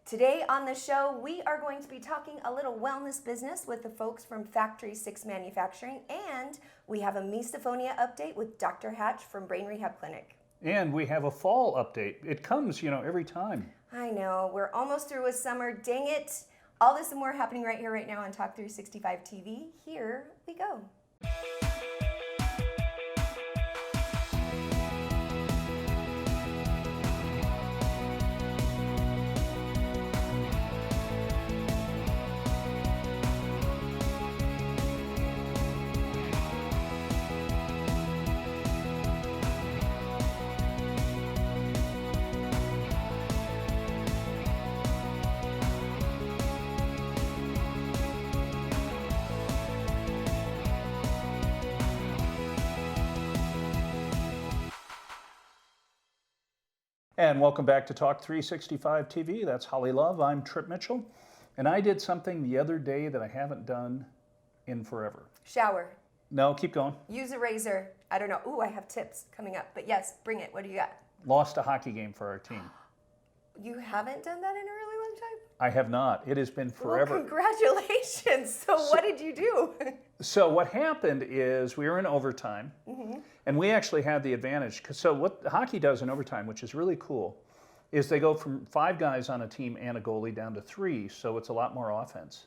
Today on the show, we are going to be talking a little wellness business with the folks from Factory6 Manufacturing, and we have a Misophonia update with Dr. Hatch from Brain Rehab Clinic. And we have a fall update. It comes, every time. I know, we're almost through with summer, dang it. All this and more happening right here, right now on Talk365TV. Here we go. And welcome back to Talk365TV. That's Holly Love. I'm Trip Mitchell. And I did something the other day that I haven't done in forever. Shower. No, keep going. Use a razor. I don't know. Ooh, I have tips coming up. But yes, bring it. What do you got? Lost a hockey game for our team. You haven't done that in a really long time? I have not. It has been forever. Well, congratulations. So what did you do? So what happened is we were in overtime, and we actually had the advantage. So what hockey does in overtime, which is really cool, is they go from 5 guys on a team and a goalie down to 3, so it's a lot more offense.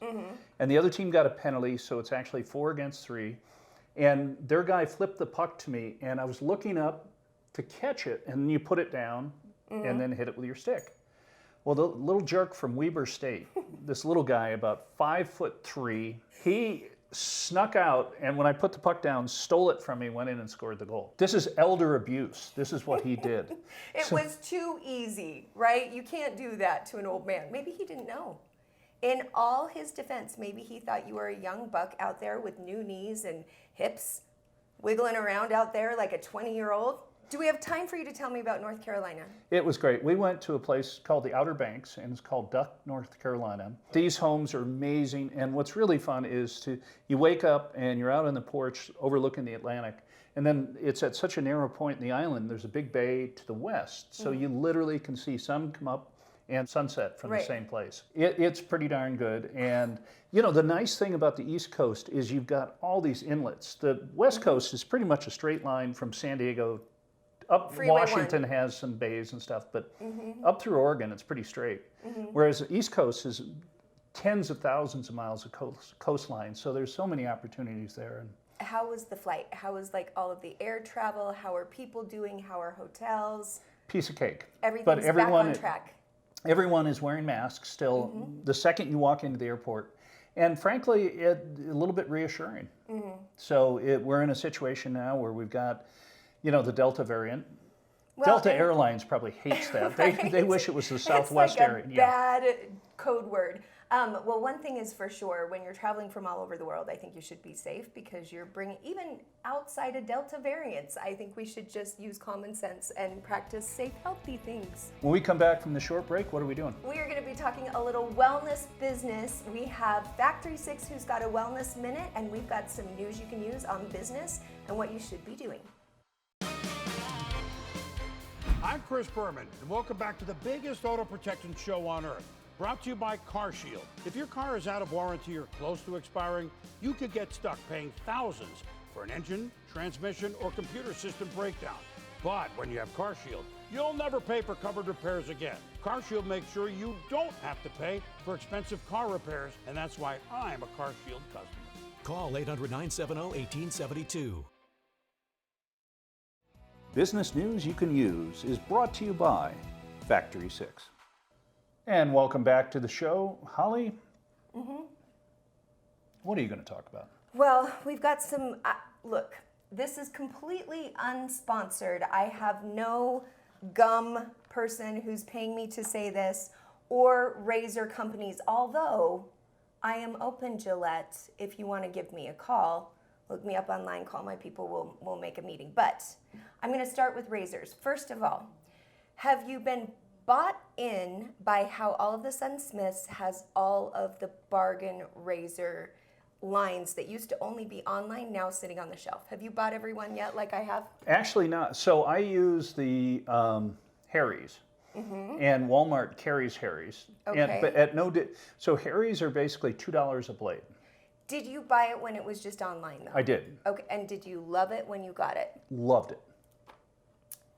And the other team got a penalty, so it's actually 4 against 3. And their guy flipped the puck to me, and I was looking up to catch it, and you put it down and then hit it with your stick. Well, the little jerk from Weber State, this little guy, about 5'3", he snuck out, and when I put the puck down, stole it from me, went in and scored the goal. This is elder abuse. This is what he did. It was too easy, right? You can't do that to an old man. Maybe he didn't know. In all his defense, maybe he thought you were a young buck out there with new knees and hips, wiggling around out there like a 20-year-old. Do we have time for you to tell me about North Carolina? It was great. We went to a place called the Outer Banks, and it's called Duck, North Carolina. These homes are amazing, and what's really fun is you wake up and you're out on the porch overlooking the Atlantic, and then it's at such a narrow point in the island, there's a big bay to the west, so you literally can see sun come up and sunset from the same place. It's pretty darn good, and the nice thing about the East Coast is you've got all these inlets. The West Coast is pretty much a straight line from San Diego up. Freeway Washington 1 has some bays and stuff, but up through Oregon, it's pretty straight. Whereas the East Coast is tens of thousands of miles of coastline, so there's so many opportunities there. And how was the flight? How was all of the air travel? How are people doing? How are hotels? Piece of cake. Everything's back on track. Everyone is wearing masks still the second you walk into the airport. And frankly, a little bit reassuring. So we're in a situation now where we've got the Delta variant. Well, Delta Airlines probably hates that. Right? They wish it was the Southwest area. It's like a bad code word. Well, one thing is for sure, when you're traveling from all over the world, I think you should be safe because you're bringing, even outside of Delta variants, I think we should just use common sense and practice safe, healthy things. When we come back from the short break, what are we doing? We are going to be talking a little wellness business. We have Factory6 who's got a wellness minute, and we've got some news you can use on business and what you should be doing. I'm Chris Berman, and welcome back to the biggest auto protection show on earth, brought to you by CarShield. If your car is out of warranty or close to expiring, you could get stuck paying thousands for an engine, transmission, or computer system breakdown. But when you have CarShield, you'll never pay for covered repairs again. CarShield makes sure you don't have to pay for expensive car repairs, and that's why I'm a CarShield customer. Call 800-970-1872. Business News You Can Use is brought to you by Factory6. And welcome back to the show. Holly, what are you going to talk about? Well, we've got some, look, this is completely unsponsored. I have no gum person who's paying me to say this or razor companies, although I am open, Gillette, if you want to give me a call. Look me up online, call my people, we'll make a meeting. But I'm going to start with razors. First of all, have you been bought in by how all of a sudden Smith's has all of the bargain razor lines that used to only be online now sitting on the shelf? Have you bought every one yet like I have? Actually not. So I use the Harry's. and Walmart carries Harry's. Okay. But at so Harry's are basically $2 a blade. Did you buy it when it was just online, though? I did. Okay, and did you love it when you got it? Loved it.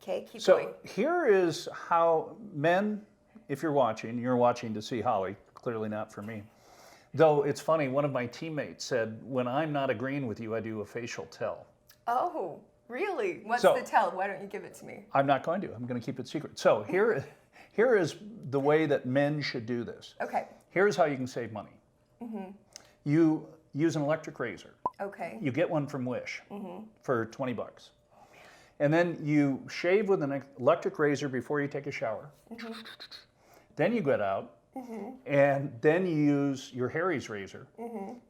Okay, keep So going. here is how men, if you're watching to see Holly, clearly not for me. Though it's funny, one of my teammates said, when I'm not agreeing with you, I do a facial tell. Oh, really? What's So- the tell? Why don't you give it to me? I'm not going to. I'm going to keep it secret. So here is the way that men should do this. Okay. Here's how you can save money. You use an electric razor. Okay. You get one from Wish for $20. And then you shave with an electric razor before you take a shower. Then you get out, and then you use your Harry's razor.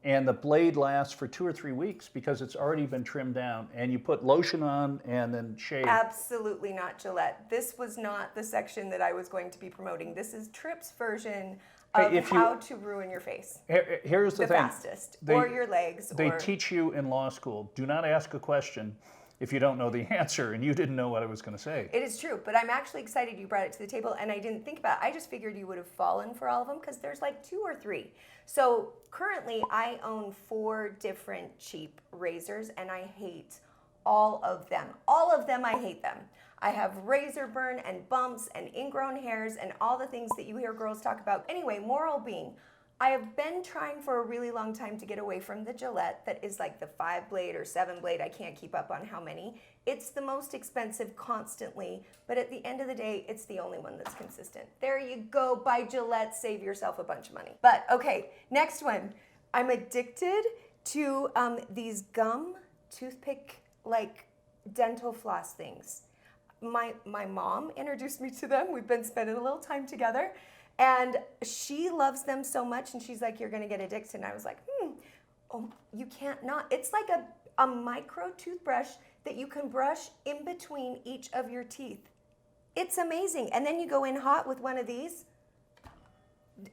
And the blade lasts for 2 or 3 weeks because it's already been trimmed down. And you put lotion on and then shave. Absolutely not Gillette. This was not the section that I was going to be promoting. This is Tripp's version of how to ruin your face. Here's the thing. Fastest. Or your legs. They teach you in law school, do not ask a question if you don't know the answer, and you didn't know what I was going to say. It is true, but I'm actually excited you brought it to the table, and I didn't think about it. I just figured you would have fallen for all of them because there's like 2 or 3. So currently I own 4 different cheap razors, and I hate all of them. All of them, I hate them. I have razor burn and bumps and ingrown hairs and all the things that you hear girls talk about. Anyway, moral being, I have been trying for a really long time to get away from the Gillette that is like the 5-blade or 7-blade. I can't keep up on how many. It's the most expensive constantly, but at the end of the day, it's the only one that's consistent. There you go, buy Gillette, save yourself a bunch of money. But okay, next one. I'm addicted to these gum toothpick like dental floss things. My mom introduced me to them. We've been spending a little time together. And she loves them so much, and she's like, you're gonna get addicted. And I was like, oh, you can't not. It's like a micro toothbrush that you can brush in between each of your teeth. It's amazing. And then you go in hot with one of these.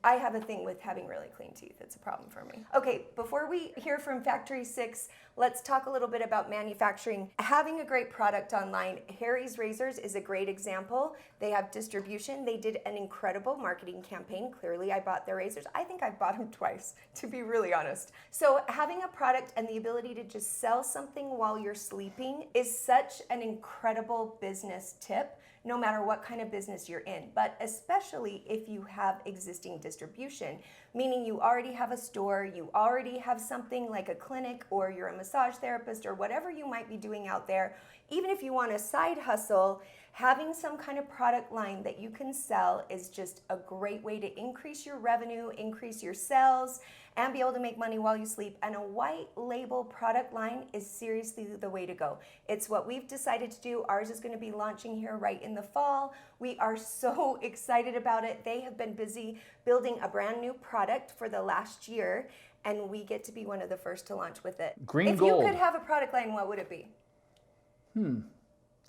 I have a thing with having really clean teeth. It's a problem for me. Okay, before we hear from Factory6, let's talk a little bit about manufacturing. Having a great product online. Harry's Razors is a great example. They have distribution. They did an incredible marketing campaign. Clearly, I bought their razors. I think I've bought them twice, to be really honest. So having a product and the ability to just sell something while you're sleeping is such an incredible business tip, no matter what kind of business you're in, but especially if you have existing distribution, meaning you already have a store, you already have something like a clinic, or you're a massage therapist, or whatever you might be doing out there. Even if you want a side hustle, having some kind of product line that you can sell is just a great way to increase your revenue, increase your sales, and be able to make money while you sleep. And a white label product line is seriously the way to go. It's what we've decided to do. Ours is going to be launching here right in the fall. We are so excited about it. They have been busy building a brand new product for the last year, and we get to be one of the first to launch with it. Green Gold. If you gold. could have a product line, what would it be?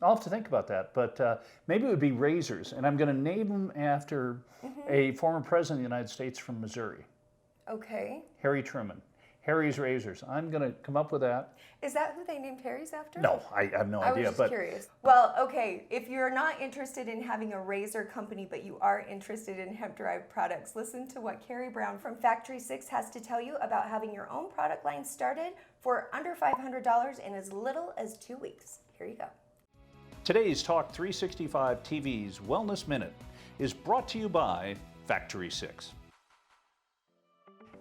I'll have to think about that, but maybe it would be razors, and I'm going to name them after a former president of the United States from Missouri, Okay. Harry Truman. Harry's Razors. I'm going to come up with that. Is that who they named Harry's after? No, I have no I was idea. just But curious. Well, okay, if you're not interested in having a razor company, but you are interested in hemp-derived products, listen to what Carrie Brown from Factory6 has to tell you about having your own product line started for under $500 in as little as 2 weeks. Here you go. today's Talk365 TV's Wellness Minute is brought to you by Factory6.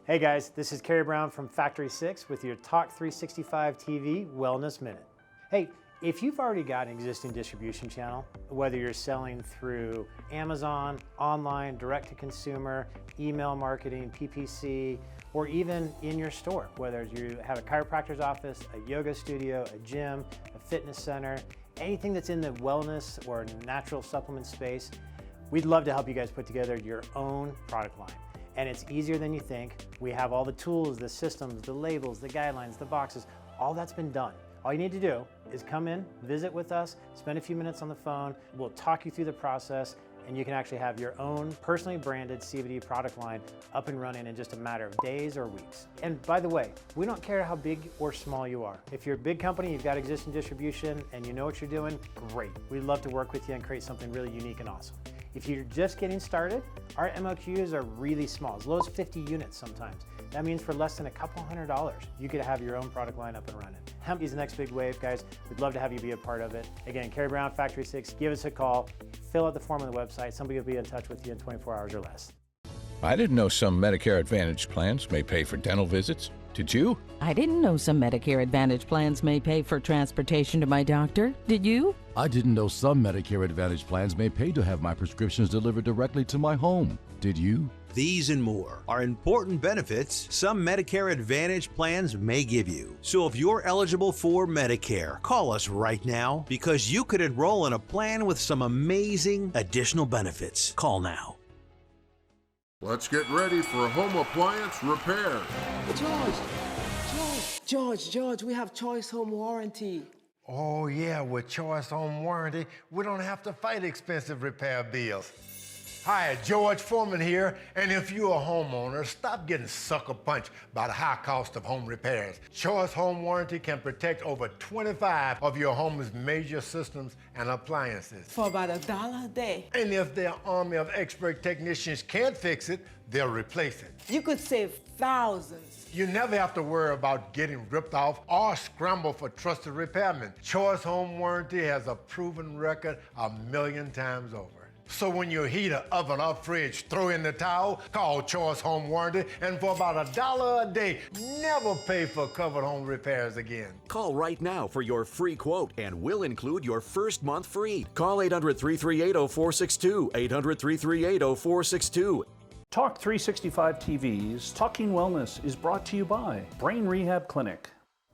Hey guys, this is Carrie Brown from Factory6 with your Talk365 TV Wellness Minute. Hey, if you've already got an existing distribution channel, whether you're selling through Amazon, online, direct to consumer, email marketing, PPC, or even in your store, whether you have a chiropractor's office, a yoga studio, a gym, a fitness center, anything that's in the wellness or natural supplement space, we'd love to help you guys put together your own product line. And it's easier than you think. We have all the tools, the systems, the labels, the guidelines, the boxes, all that's been done. All you need to do is come in, visit with us, spend a few minutes on the phone, we'll talk you through the process, and you can actually have your own personally branded CBD product line up and running in just a matter of days or weeks. And by the way, we don't care how big or small you are. If you're a big company, you've got existing distribution, and you know what you're doing, great. We'd love to work with you and create something really unique and awesome. If you're just getting started, our MOQs are really small, as low as 50 units sometimes. That means for less than a couple $100, you could have your own product line up and running. Hemp is the next big wave, guys. We'd love to have you be a part of it. Again, Carrie Brown, Factory6, give us a call, fill out the form on the website. Somebody will be in touch with you in 24 hours or less. I didn't know some Medicare Advantage plans may pay for dental visits. Did you? I didn't know some Medicare Advantage plans may pay for transportation to my doctor. Did you? I didn't know some Medicare Advantage plans may pay to have my prescriptions delivered directly to my home. Did you? These and more are important benefits some Medicare Advantage plans may give you. So if you're eligible for Medicare, call us right now because you could enroll in a plan with some amazing additional benefits. Call now. Let's get ready for home appliance repair. George, we have Choice Home Warranty. Oh yeah, with Choice Home Warranty, we don't have to fight expensive repair bills. Hi, George Foreman here, and if you're a homeowner, stop getting sucker punched by the high cost of home repairs. Choice Home Warranty can protect over 25 of your home's major systems and appliances. For about $1 a day. And if their army of expert technicians can't fix it, they'll replace it. You could save thousands. You never have to worry about getting ripped off or scramble for trusted repairmen. Choice Home Warranty has a proven record 1,000,000 times over. So when your heater, oven, or fridge throw in the towel, call Choice Home Warranty, and for about $1 a day, never pay for covered home repairs again. Call right now for your free quote, and we'll include your first month free. Call 800-338-0462, 800-338-0462. Talk365 TV's Talking Wellness is brought to you by Brain Rehab Clinic.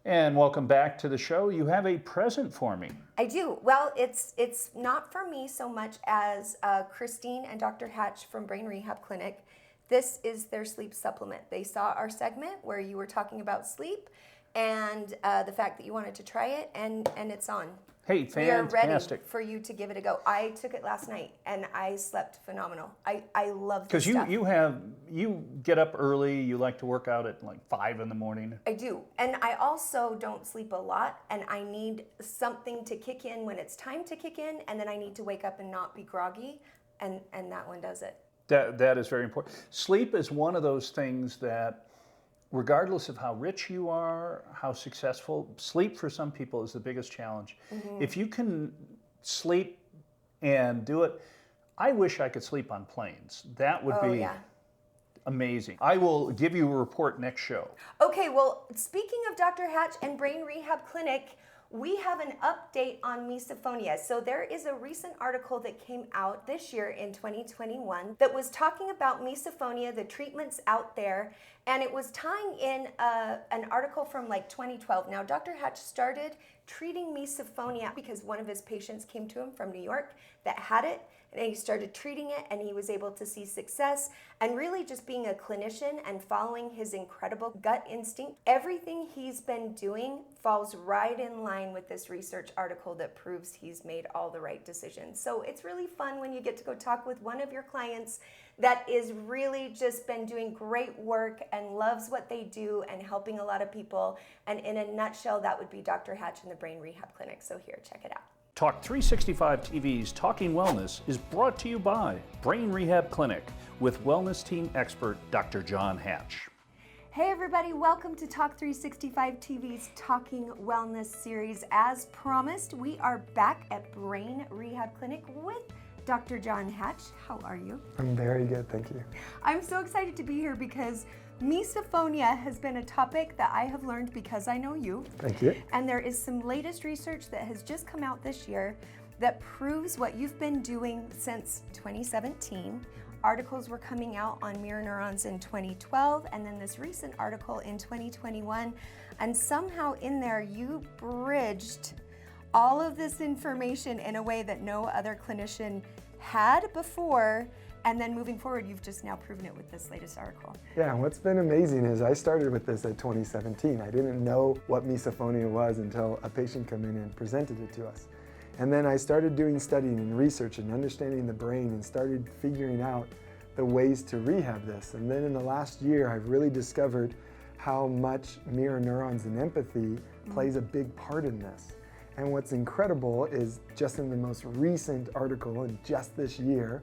And welcome back to the show. You have a present for me. I do. Well, it's not for me so much as Christine and Dr. Hatch from Brain Rehab Clinic. This is their sleep supplement. They saw our segment where you were talking about sleep and the fact that you wanted to try it, and it's on. Hey, fantastic. We are ready for you to give it a go. I took it last night and I slept phenomenal. I love this stuff. Because you get up early, you like to work out at like 5 in the morning. I do. And I also don't sleep a lot, and I need something to kick in when it's time to kick in, and then I need to wake up and not be groggy, and that one does it. That is very important. Sleep is one of those things that, regardless of how rich you are, how successful, sleep for some people is the biggest challenge. Mm-hmm. If you can sleep and do it, I wish I could sleep on planes. That would be amazing. I will give you a report next show. Okay, well, speaking of Dr. Hatch and Brain Rehab Clinic, we have an update on misophonia. So there is a recent article that came out this year in 2021 that was talking about misophonia, the treatments out there, and it was tying in an article from like 2012. Now, Dr. Hatch started treating misophonia because one of his patients came to him from New York that had it, and he started treating it, and he was able to see success. And really just being a clinician and following his incredible gut instinct, everything he's been doing falls right in line with this research article that proves he's made all the right decisions. So it's really fun when you get to go talk with one of your clients that is really just been doing great work and loves what they do and helping a lot of people. And in a nutshell, that would be Dr. Hatch and the Brain Rehab Clinic. So here, check it out. Talk365 TV's Talking Wellness is brought to you by Brain Rehab Clinic with wellness team expert Dr. John Hatch. Hey everybody, welcome to Talk365 TV's Talking Wellness series. As promised, we are back at Brain Rehab Clinic with Dr. John Hatch. How are you? I'm very good, thank you. I'm so excited to be here because misophonia has been a topic that I have learned because I know you. Thank you. And there is some latest research that has just come out this year that proves what you've been doing since 2017. Articles were coming out on mirror neurons in 2012, and then this recent article in 2021. And somehow in there, you bridged all of this information in a way that no other clinician had before. And then moving forward, you've just now proven it with this latest article. Yeah, what's been amazing is I started with this at 2017. I didn't know what misophonia was until a patient came in and presented it to us. And then I started doing studying and research and understanding the brain and started figuring out the ways to rehab this. And then in the last year, I've really discovered how much mirror neurons and empathy plays a big part in this. And what's incredible is just in the most recent article in just this year,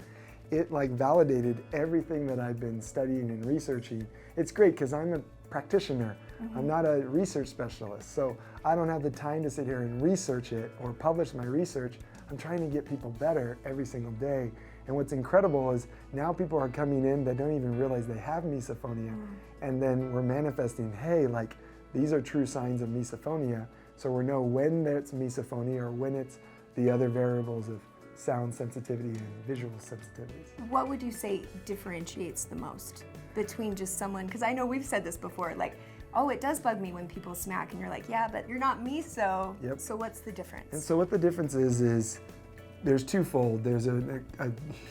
it like validated everything that I've been studying and researching. It's great because I'm a practitioner. I'm not a research specialist, so I don't have the time to sit here and research it or publish my research. I'm trying to get people better every single day. And what's incredible is now people are coming in that don't even realize they have misophonia, and then we're manifesting, hey, like these are true signs of misophonia, so we know when it's misophonia or when it's the other variables of sound sensitivity and visual sensitivities. What would you say differentiates the most between just someone, because I know we've said this before, like, oh, it does bug me when people smack, and you're like, yeah, but you're not miso. Yep. So what's the difference? And so what the difference is there's twofold. There's a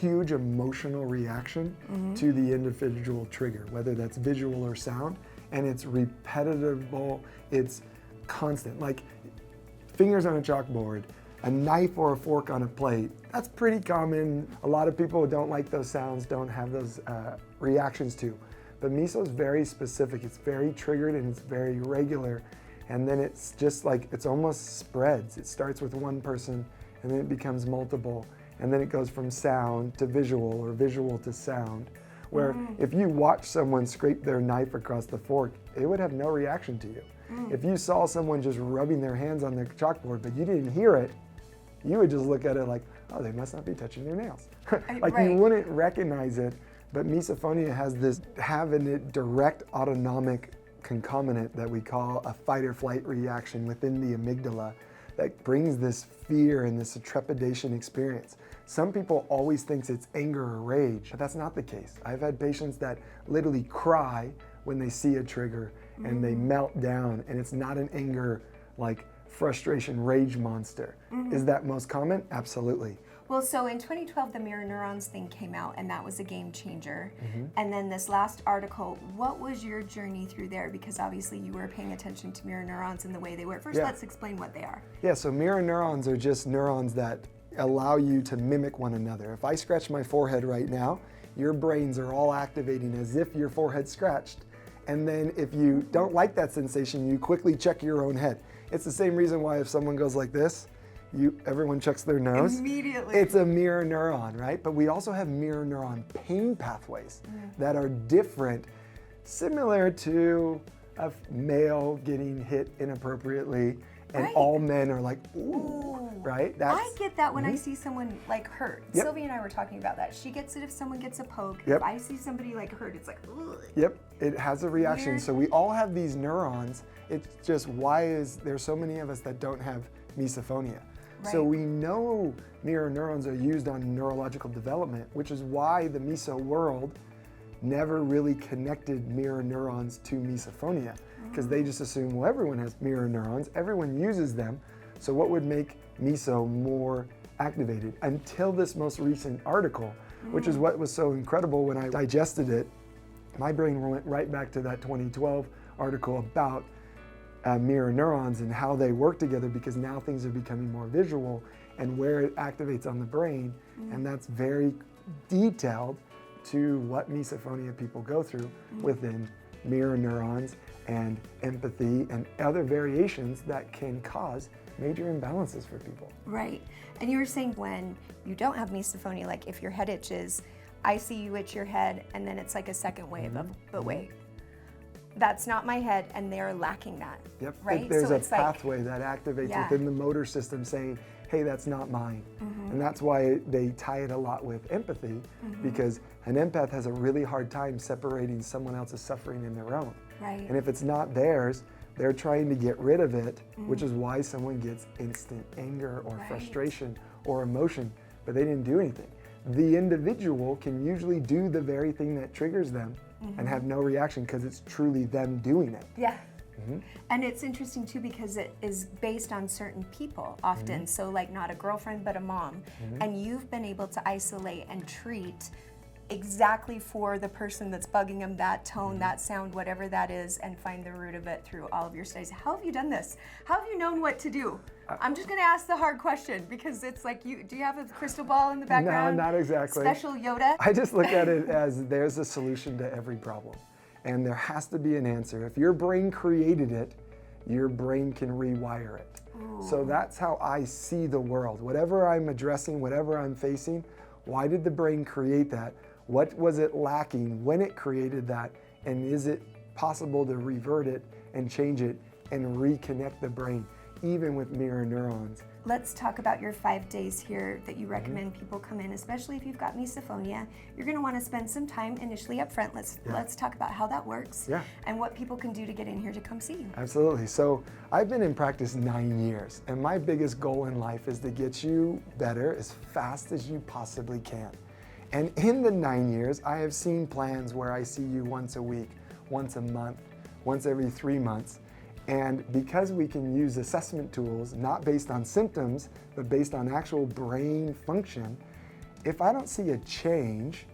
huge emotional reaction to the individual trigger, whether that's visual or sound, and it's repetitive, it's constant. Like fingers on a chalkboard, a knife or a fork on a plate, that's pretty common. A lot of people don't like those sounds, don't have those reactions to. But miso is very specific, it's very triggered and it's very regular. And then it's just like, it's almost spreads. It starts with one person and then it becomes multiple. And then it goes from sound to visual or visual to sound. Where if you watch someone scrape their knife across the fork, it would have no reaction to you. If you saw someone just rubbing their hands on the chalkboard, but you didn't hear it, you would just look at it like, oh, they must not be touching their nails. Like you wouldn't recognize it, but misophonia has this having a direct autonomic concomitant that we call a fight or flight reaction within the amygdala that brings this fear and this trepidation experience. Some people always think it's anger or rage, but that's not the case. I've had patients that literally cry when they see a trigger and they melt down, and it's not an anger like frustration rage monster. Is that most common? Absolutely. Well, so in 2012, the mirror neurons thing came out, and that was a game changer. And then this last article, what was your journey through there? Because obviously you were paying attention to mirror neurons and the way they work. First, let's explain what they are. Yeah, so mirror neurons are just neurons that allow you to mimic one another. If I scratch my forehead right now, your brains are all activating as if your forehead's scratched. And then if you don't like that sensation, you quickly check your own head. It's the same reason why if someone goes like this, everyone checks their nose. Immediately. It's a mirror neuron, right? But we also have mirror neuron pain pathways that are different, similar to a male getting hit inappropriately, and all men are like, ooh, right? I get that when I see someone like hurt. Sylvia and I were talking about that. She gets it if someone gets a poke. If I see somebody like hurt, it's like, ugh. Yep, it has a reaction. So we all have these neurons. It's just why is there so many of us that don't have misophonia? So we know mirror neurons are used on neurological development, which is why the miso world never really connected mirror neurons to misophonia, because they just assume, well, everyone has mirror neurons, everyone uses them, so what would make miso more activated? Until this most recent article, which is what was so incredible when I digested it, my brain went right back to that 2012 article about mirror neurons and how they work together, because now things are becoming more visual and where it activates on the brain, and that's very detailed to what misophonia people go through within mirror neurons and empathy and other variations that can cause major imbalances for people. Right. And you were saying when you don't have misophonia, like if your head itches, I see you itch your head and then it's like a second wave of, but wait, that's not my head, and they're lacking that. Yep. Right? There's so a it's pathway that activates within the motor system saying, hey, that's not mine. And that's why they tie it a lot with empathy, because an empath has a really hard time separating someone else's suffering and their own. Right. And if it's not theirs, they're trying to get rid of it, which is why someone gets instant anger or frustration or emotion, but they didn't do anything. The individual can usually do the very thing that triggers them and have no reaction because it's truly them doing it. Yeah. And it's interesting too because it is based on certain people often. So like not a girlfriend, but a mom. And you've been able to isolate and treat exactly for the person that's bugging them, that tone, that sound, whatever that is, and find the root of it through all of your studies. How have you done this? How have you known what to do? I'm just gonna ask the hard question because it's like, do you have a crystal ball in the background? No, not exactly. Special Yoda? I just look at it as there's a solution to every problem. And there has to be an answer. If your brain created it, your brain can rewire it. So that's how I see the world. Whatever I'm addressing, whatever I'm facing, Why did the brain create that? What was it lacking when it created that? And is it possible to revert it and change it and reconnect the brain, even with mirror neurons? Let's talk about your 5 days here that you recommend people come in, especially if you've got misophonia. You're going to want to spend some time initially up front. Let's talk about how that works and what people can do to get in here to come see you. Absolutely. So I've been in practice 9 years, and my biggest goal in life is to get you better as fast as you possibly can. And in the 9 years, I have seen plans where I see you once a week, once a month, once every 3 months. And because we can use assessment tools, not based on symptoms, but based on actual brain function, if I don't see a change,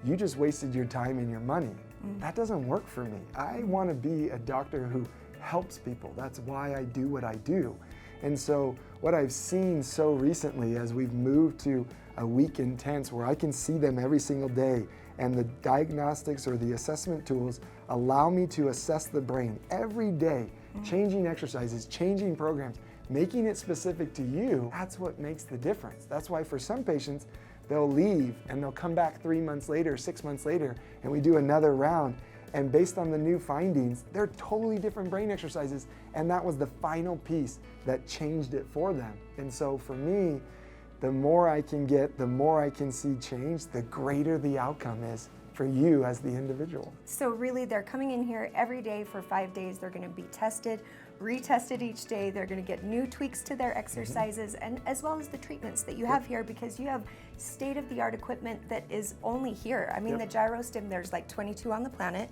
you just wasted your time and your money. That doesn't work for me. I want to be a doctor who helps people. That's why I do what I do. And so what I've seen so recently as we've moved to a week intense where I can see them every single day, and the diagnostics or the assessment tools allow me to assess the brain every day, changing exercises, changing programs, making it specific to you. That's what makes the difference. That's why for some patients, they'll leave and they'll come back 3 months later, 6 months later, and we do another round. And based on the new findings, they're totally different brain exercises. And that was the final piece that changed it for them. And so for me, the more I can get, the more I can see change, the greater the outcome is for you as the individual. So really, they're coming in here every day for 5 days. They're going to be tested, retested each day. They're going to get new tweaks to their exercises, and as well as the treatments that you have here, because you have state-of-the-art equipment that is only here. I mean, the GyroStim, there's like 22 on the planet.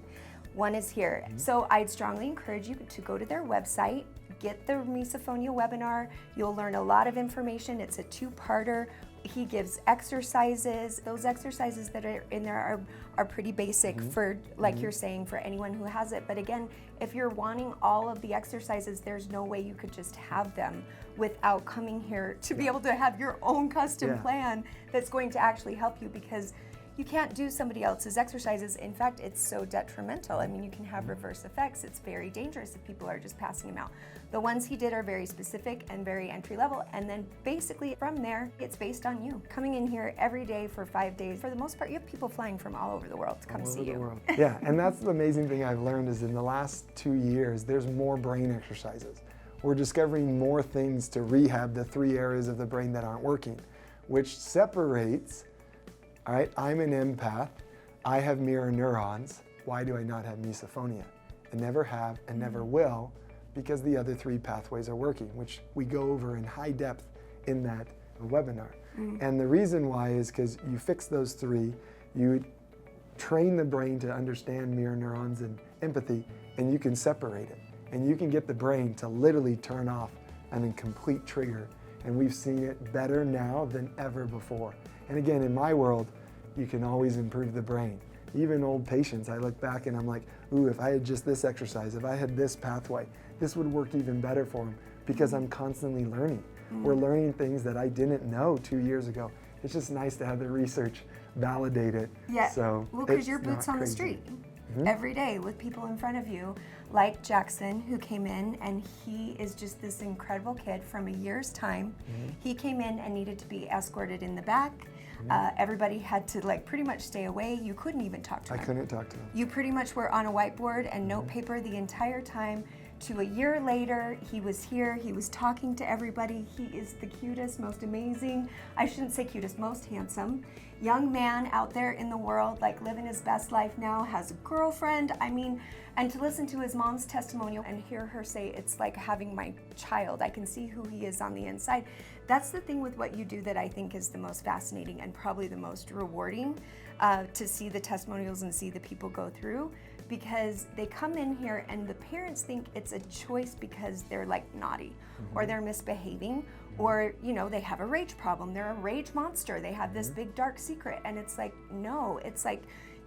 One is here. So I'd strongly encourage you to go to their website, get the Misophonia webinar. You'll learn a lot of information. It's a 2-parter. He gives exercises. Those exercises that are in there are pretty basic for, like you're saying, for anyone who has it. But again, if you're wanting all of the exercises, there's no way you could just have them without coming here to be able to have your own custom plan that's going to actually help you, because you can't do somebody else's exercises. In fact, it's so detrimental. I mean, you can have reverse effects. It's very dangerous if people are just passing them out. The ones he did are very specific and very entry level, and then basically from there, it's based on you. Coming in here every day for 5 days, for the most part, you have people flying from all over the world to come see you. Yeah, and that's the amazing thing I've learned is in the last 2 years, there's more brain exercises. We're discovering more things to rehab the 3 areas of the brain that aren't working, which separates. All right, I'm an empath. I have mirror neurons. Why do I not have misophonia? I never have and never will, because the other 3 pathways are working, which we go over in high depth in that webinar. And the reason why is because you fix those 3, you train the brain to understand mirror neurons and empathy, and you can separate it. And you can get the brain to literally turn off and then complete trigger. And we've seen it better now than ever before. And again, in my world, you can always improve the brain. Even old patients, I look back and I'm like, ooh, if I had just this exercise, if I had this pathway, this would work even better for them, because I'm constantly learning. We're learning things that I didn't know 2 years ago. It's just nice to have the research validate it. Yeah, so well, because you're boots on the street every day with people in front of you, like Jackson, who came in, and he is just this incredible kid from a year's time. He came in and needed to be escorted in the back. Everybody had to pretty much stay away. You couldn't even talk to him. I couldn't talk to him. You pretty much were on a whiteboard and note paper the entire time. To a year later, he was here, he was talking to everybody. He is the cutest, most amazing, I shouldn't say cutest, most handsome young man out there in the world, living his best life now, has a girlfriend. I mean, and to listen to his mom's testimonial and hear her say, it's like having my child. I can see who he is on the inside. That's the thing with what you do that I think is the most fascinating and probably the most rewarding, to see the testimonials and see the people go through, because they come in here and the parents think it's a choice because they're naughty or they're misbehaving, or they have a rage problem, they're a rage monster, they have this big dark secret. And it's no, it's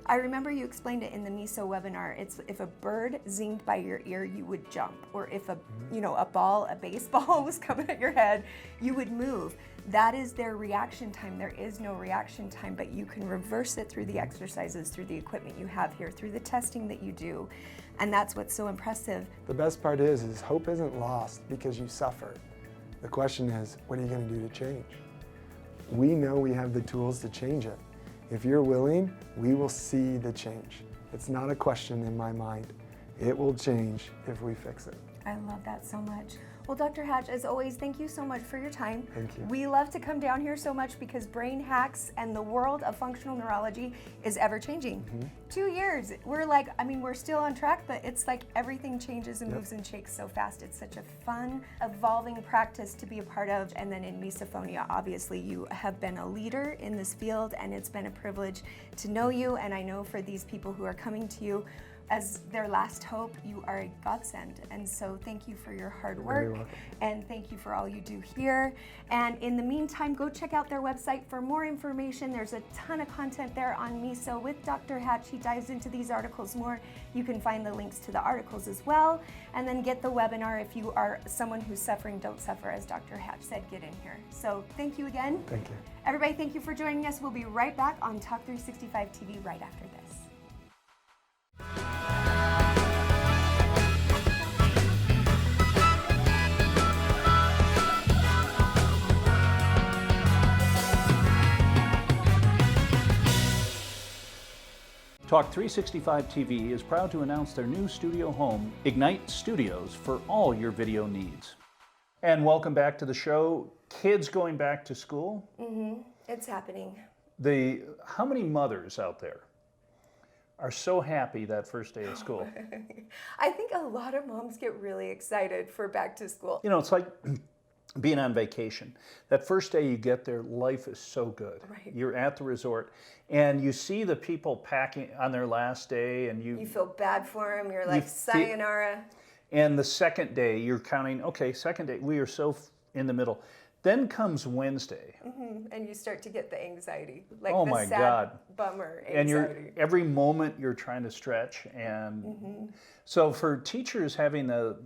I remember you explained it in the Miso webinar. It's if a bird zinged by your ear, you would jump, or if a a baseball was coming at your head, you would move. That is their reaction time. There is no reaction time, but you can reverse it through the exercises, through the equipment you have here, through the testing that you do. And that's what's so impressive. The best part is hope isn't lost because you suffered. The question is, what are you going to do to change? we know we have the tools to change it. If you're willing, we will see the change. It's not a question in my mind. It will change if we fix it. I love that so much. Well, Dr. Hatch, as always, thank you so much for your time. Thank you. We love to come down here so much because brain hacks and the world of functional neurology is ever changing. 2 years, we're like, I mean, we're still on track, but it's like everything changes and moves and shakes so fast. It's such a fun, evolving practice to be a part of. And then in misophonia, obviously, you have been a leader in this field, and it's been a privilege to know you. And I know for these people who are coming to you as their last hope, you are a godsend. And so thank you for your hard work, and thank you for all you do here. And in the meantime, go check out their website for more information. There's a ton of content there on Miso with Dr. Hatch. He dives into these articles more. You can find the links to the articles as well. And then get the webinar if you are someone who's suffering, don't suffer, as Dr. Hatch said, get in here. So thank you again. Thank you. Everybody, thank you for joining us. We'll be right back on Talk365 TV right after this. Talk365 TV is proud to announce their new studio home, Ignite Studios, for all your video needs. And welcome back to the show. Kids going back to school. It's happening. How many mothers out there are so happy that first day of school? I think a lot of moms get really excited for back to school. You know, it's like being on vacation. That first day you get there, life is so good. Right. You're at the resort and you see the people packing on their last day, and you feel bad for them. You're like, sayonara. And the second day you're counting, okay, second day, we are so in the middle. Then comes Wednesday. And you start to get the anxiety, like oh the my sad God. bummer And anxiety. every moment you're trying to stretch. And so for teachers having the,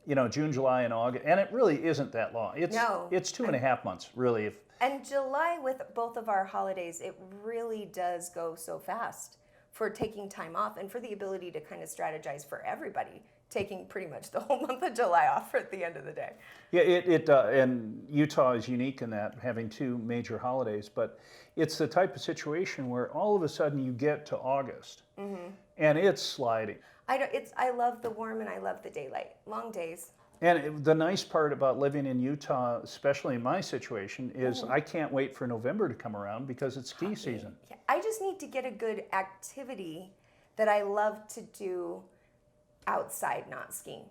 you know, June, July, and August, and it really isn't that long. It's 2.5 months, really. And July, with both of our holidays, it really does go so fast for taking time off and for the ability to kind of strategize for everybody, taking pretty much the whole month of July off at the end of the day. Yeah, and Utah is unique in that, having two major holidays, but it's the type of situation where all of a sudden you get to August, and it's sliding. I love the warm and I love the daylight, long days. And the nice part about living in Utah, especially in my situation, is I can't wait for November to come around because it's ski season. Yeah, I just need to get a good activity that I love to do outside, not skiing.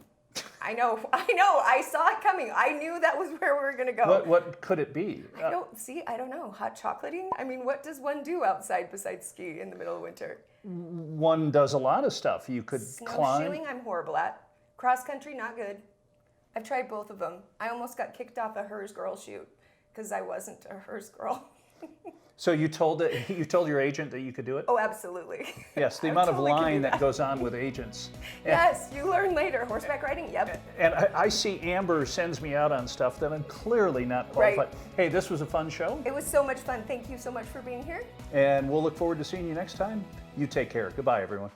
I know, I saw it coming. I knew that was where we were gonna go. What could it be? I don't know, hot chocolating? I mean, what does one do outside besides ski in the middle of winter? One does a lot of stuff. You could climb. Snowshoeing, I'm horrible at. Cross country, not good. I've tried both of them. I almost got kicked off a Hers Girl shoot because I wasn't a Hers Girl. So you told your agent that you could do it? Oh, absolutely. Yes, the amount of line that goes on with agents. Yes, you learn later. Horseback riding, yep. And I see Amber sends me out on stuff that I'm clearly not qualified. Right. Hey, this was a fun show. It was so much fun. Thank you so much for being here. And we'll look forward to seeing you next time. You take care. Goodbye, everyone.